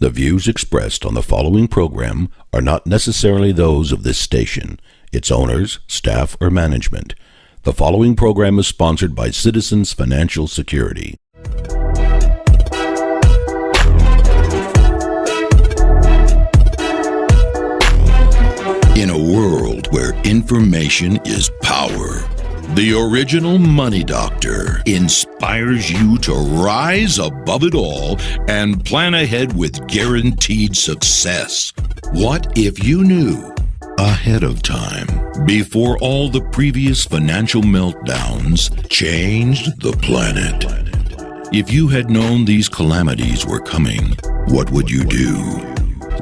The views expressed on the following program are not necessarily those of this station, its owners, staff, or management. The following program is sponsored by Citizens Financial Security. In a world where information is power, the original Money Doctor inspires you to rise above it all and plan ahead with guaranteed success. What if you knew ahead of time, before all the previous financial meltdowns changed the planet? If you had known these calamities were coming, what would you do?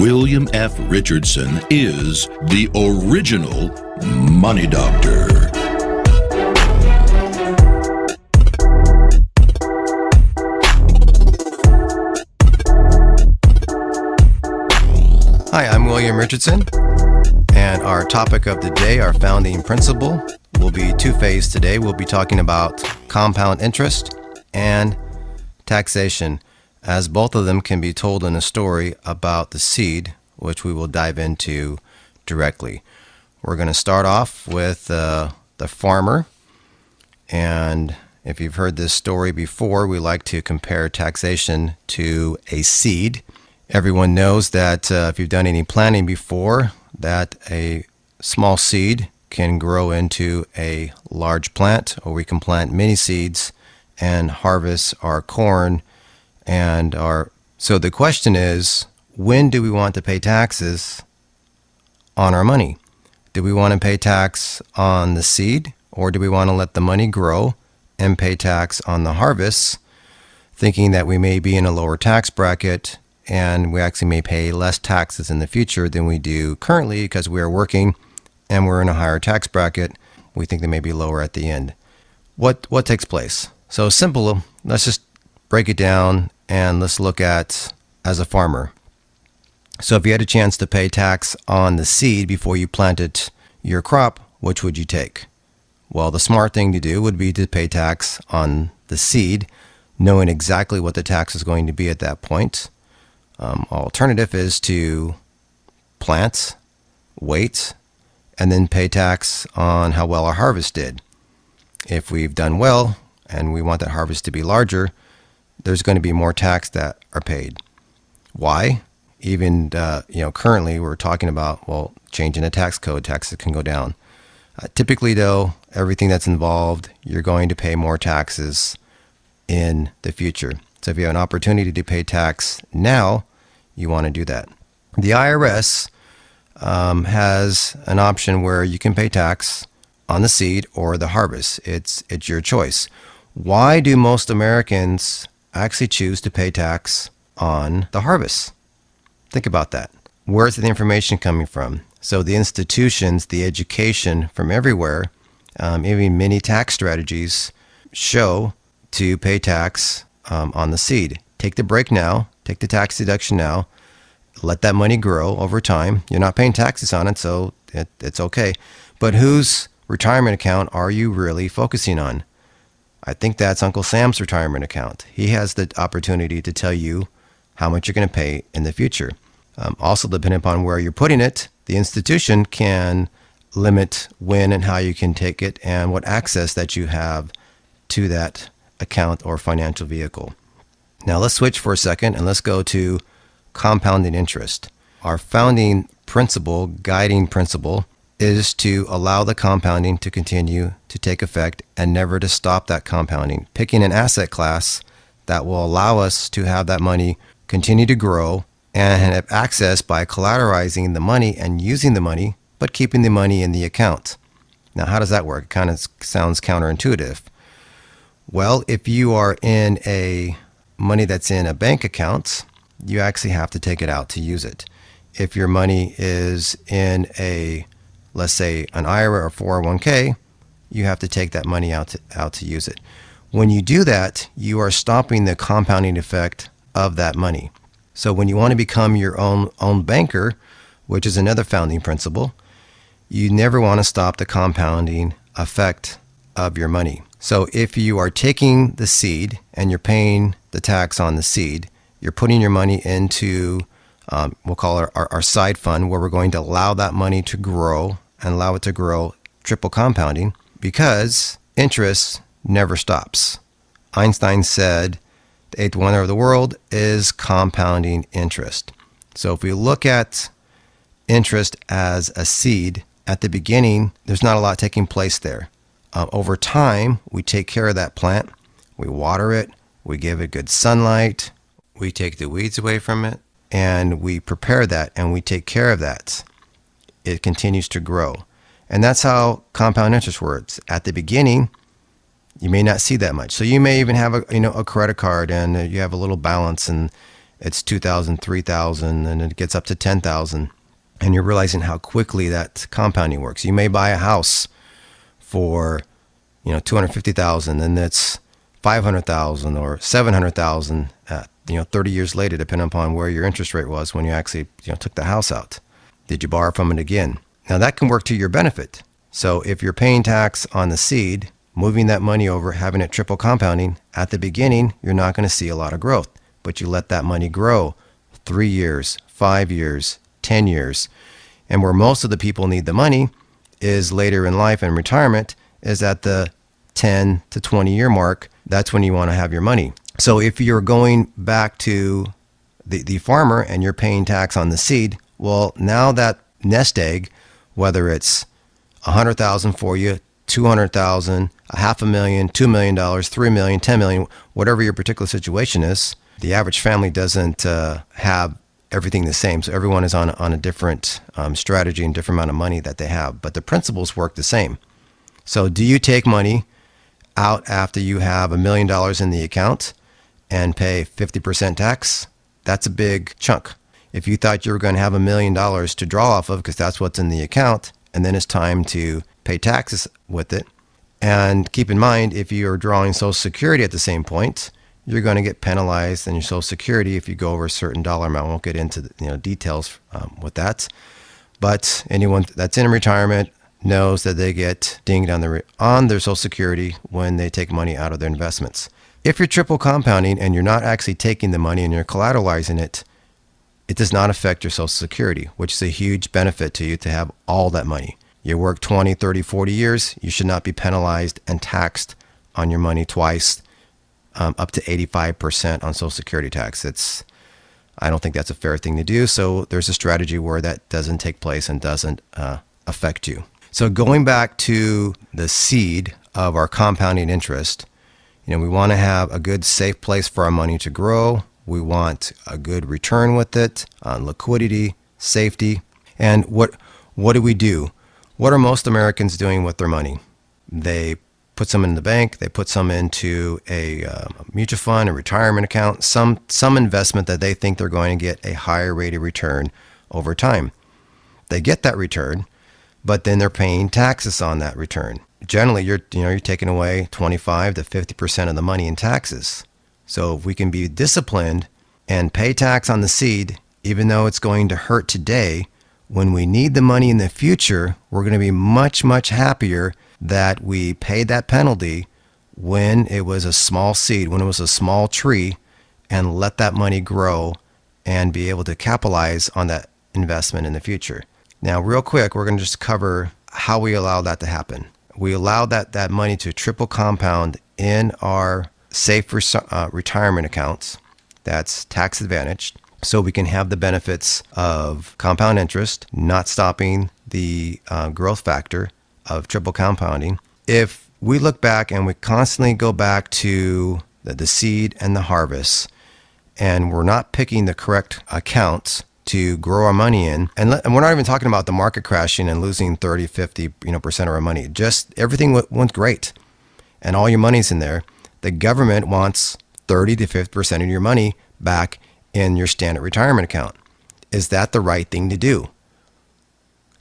William F. Richardson is the original Money Doctor. Hi, I'm William Richardson, and our topic of the day, our founding principle, will be two-phased today. We'll be talking about compound interest and taxation, as both of them can be told in a story about the seed, which we will dive into directly. We're going to start off with the farmer, and if you've heard this story before, we like to compare taxation to a seed. Everyone knows that if you've done any planting before, that a small seed can grow into a large plant, or we can plant mini seeds and harvest our corn and our... So the question is, when do we want to pay taxes on our money? Do we want to pay tax on the seed, or do we want to let the money grow and pay tax on the harvest, thinking that we may be in a lower tax bracket and we actually may pay less taxes in the future than we do currently because we are working and we're in a higher tax bracket? We think they may be lower at the end. What takes place? So simple, let's just break it down and let's look at as a farmer. So if you had a chance to pay tax on the seed before you planted your crop, which would you take? Well, the smart thing to do would be to pay tax on the seed, knowing exactly what the tax is going to be at that point. Alternative is to plant, wait, and then pay tax on how well our harvest did. If we've done well and we want that harvest to be larger, there's going to be more tax that are paid. Why? Even currently we're talking about, well, changing the tax code, taxes can go down. Typically though, everything that's involved, you're going to pay more taxes in the future. So if you have an opportunity to pay tax now, you want to do that. The IRS has an option where you can pay tax on the seed or the harvest. It's your choice. Why do most Americans actually choose to pay tax on the harvest? Think about that. Where's the information coming from? So the institutions, the education from everywhere, even many tax strategies show to pay tax on the seed. Take the break now, take the tax deduction now, let that money grow over time. You're not paying taxes on it, so it's okay. But whose retirement account are you really focusing on? I think that's Uncle Sam's retirement account. He has the opportunity to tell you how much you're going to pay in the future. Also, depending upon where you're putting it, the institution can limit when and how you can take it and what access that you have to that account or financial vehicle. Now let's switch for a second and let's go to compounding interest. Our founding principle, guiding principle, is to allow the compounding to continue to take effect and never to stop that compounding. Picking an asset class that will allow us to have that money continue to grow and have access by collateralizing the money and using the money, but keeping the money in the account. Now, how does that work? It kind of sounds counterintuitive. Well, if you are in a money that's in a bank account, you actually have to take it out to use it. If your money is in a, let's say, an IRA or 401k, you have to take that money out to use it. When you do that, you are stopping the compounding effect of that money. So when you want to become your own banker, which is another founding principle, you never want to stop the compounding effect of your money. So if you are taking the seed and you're paying the tax on the seed, You're putting your money into, we'll call it our side fund, where we're going to allow that money to grow and allow it to grow triple compounding, because interest never stops. Einstein said the eighth wonder of the world is compounding interest. So if we look at interest as a seed, at the beginning, there's not a lot taking place there. Over time, we take care of that plant. We water it. We give it good sunlight. We take the weeds away from it. And we prepare that and we take care of that. It continues to grow. And that's how compound interest works. At the beginning, you may not see that much. So you may even have a credit card and you have a little balance and it's $2,000, $3,000, and it gets up to $10,000. And you're realizing how quickly that compounding works. You may buy a house for $250,000, and it's $500,000 or $700,000 30 years later, depending upon where your interest rate was when you actually took the house out. Did you borrow from it again? Now that can work to your benefit. So if you're paying tax on the seed, moving that money over, having it triple compounding, at the beginning, you're not going to see a lot of growth. But you let that money grow 3 years, 5 years, 10 years. And where most of the people need the money is later in life, and retirement is at the 10 to 20 year mark. That's when you want to have your money. So if you're going back to the farmer and you're paying tax on the seed, well, now that nest egg, whether it's $100,000 for you, $200,000, $500,000, $2 million, $3 million, $10 million, whatever your particular situation is, the average family doesn't have everything the same. So everyone is on a different strategy and different amount of money that they have. But the principles work the same. So do you take money out after you have $1 million in the account and pay 50% tax? That's a big chunk. If you thought you were going to have $1 million to draw off of because that's what's in the account, and then it's time to pay taxes with it. And keep in mind, if you are drawing Social Security at the same point, you're going to get penalized in your Social Security if you go over a certain dollar amount. I won't get into details with that. But anyone that's in retirement knows that they get dinged on their Social Security when they take money out of their investments. If you're triple compounding and you're not actually taking the money and you're collateralizing it, it does not affect your Social Security, which is a huge benefit to you to have all that money. You work 20, 30, 40 years, you should not be penalized and taxed on your money twice, up to 85% on Social Security tax. I don't think that's a fair thing to do. So there's a strategy where that doesn't take place and doesn't affect you. So going back to the seed of our compounding interest, we want to have a good, safe place for our money to grow. We want a good return with it, on liquidity, safety. And what do we do? What are most Americans doing with their money? They put some in the bank, they put some into a mutual fund, a retirement account, some investment that they think they're going to get a higher rate of return over time. They get that return, but then they're paying taxes on that return. Generally, you're taking away 25 to 50% of the money in taxes. So if we can be disciplined and pay tax on the seed, even though it's going to hurt today, when we need the money in the future, we're going to be much, much happier that we paid that penalty when it was a small seed, when it was a small tree, and let that money grow and be able to capitalize on that investment in the future. Now, real quick, we're going to just cover how we allow that to happen. We allow that money to triple compound in our safe retirement accounts. That's tax advantaged. So we can have the benefits of compound interest, not stopping the growth factor of triple compounding. If we look back and we constantly go back to the seed and the harvest, and we're not picking the correct accounts to grow our money in, and we're not even talking about the market crashing and losing 30, 50% of our money. Just everything went great, and all your money's in there. The government wants 30 to 50% of your money back in your standard retirement account. Is that the right thing to do?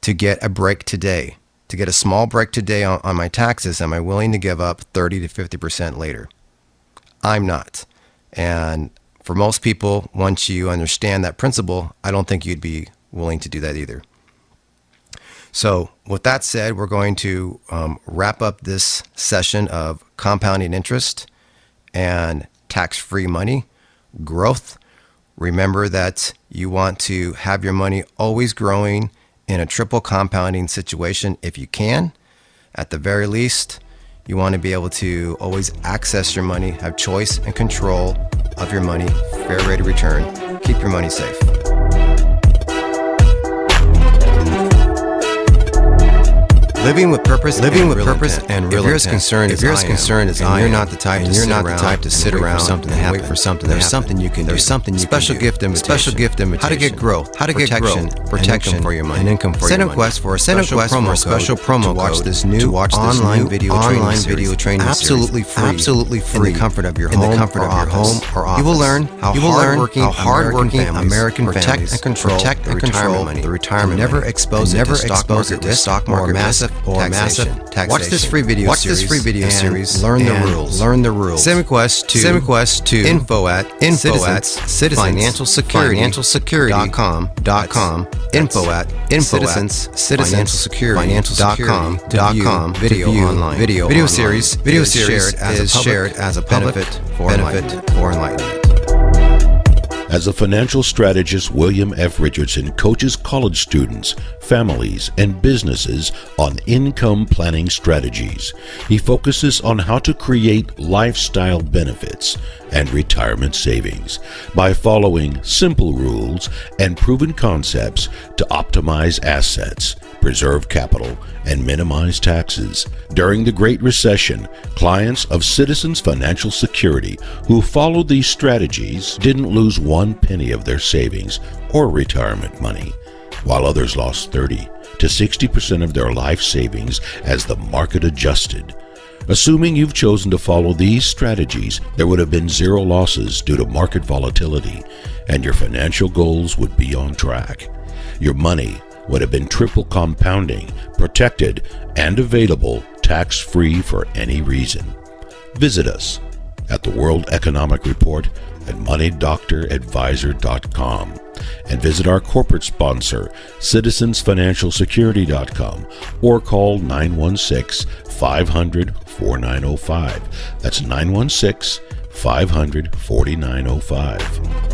To get a break today, to get a small break today on my taxes, am I willing to give up 30 to 50% later? I'm not. And for most people, once you understand that principle, I don't think you'd be willing to do that either. So with that said, we're going to wrap up this session of compounding interest and tax-free money growth. Remember that you want to have your money always growing in a triple compounding situation if you can. At the very least, you want to be able to always access your money, have choice and control of your money, fair rate of return. Keep your money safe. Living with purpose and real intent. If you're as concerned as I am, you're not the type to sit around and wait for something to happen. There's something you can do. Special gift invitation. How to get growth. Protection for your money. And income for your money. Send a request for a special promo code to watch this new online video training series. Absolutely free. In the comfort of your home or office. You will learn how hardworking American families protect and control the retirement money. Never expose it to stock market massive taxation. Watch this free video series. Learn the rules. Send request to info@citizensfinancialsecurity.com. Info@citizensfinancialsecurity.com. Video series is shared as a benefit for enlightenment. As a financial strategist, William F. Richardson coaches college students, families, and businesses on income planning strategies. He focuses on how to create lifestyle benefits and retirement savings by following simple rules and proven concepts to optimize assets, preserve capital, and minimize taxes. During the Great Recession, clients of Citizens Financial Security who followed these strategies didn't lose one penny of their savings or retirement money, while others lost 30 to 60% of their life savings as the market adjusted. Assuming you've chosen to follow these strategies, there would have been zero losses due to market volatility, and your financial goals would be on track. Your money would have been triple compounding, protected, and available tax-free for any reason. Visit us at the World Economic Report at moneydoctoradvisor.com and visit our corporate sponsor, citizensfinancialsecurity.com, or call 916-500-4905. That's 916-500-4905.